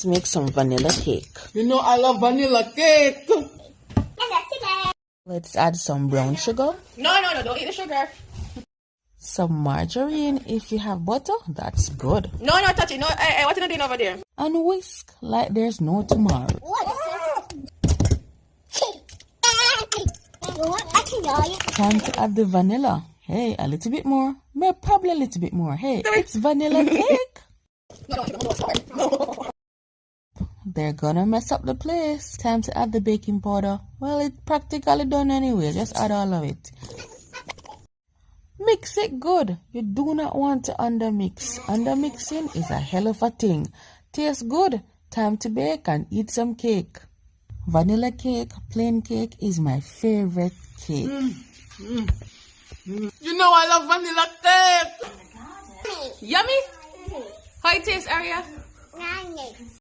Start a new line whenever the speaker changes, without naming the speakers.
Let's make some vanilla cake.
You know I love vanilla cake.
Let's add some brown sugar,
No, don't eat the sugar.
some margarine. If you have butter, that's good.
No, touch it. No, hey, what are you doing over there?
And whisk like there's no tomorrow. Time to add the vanilla. Hey, a little bit more. Probably a little bit more. Hey, it's vanilla cake. They're gonna mess up the place. Time to add the baking powder. Well, it's practically done anyway. Just add all of it. Mix it good. You do not want to undermix. Undermixing is a hell of a thing. Tastes good. Time to bake and eat some cake. Vanilla cake, plain cake is my favorite cake.
You know I love vanilla cake. Yummy? How it tastes, Aria?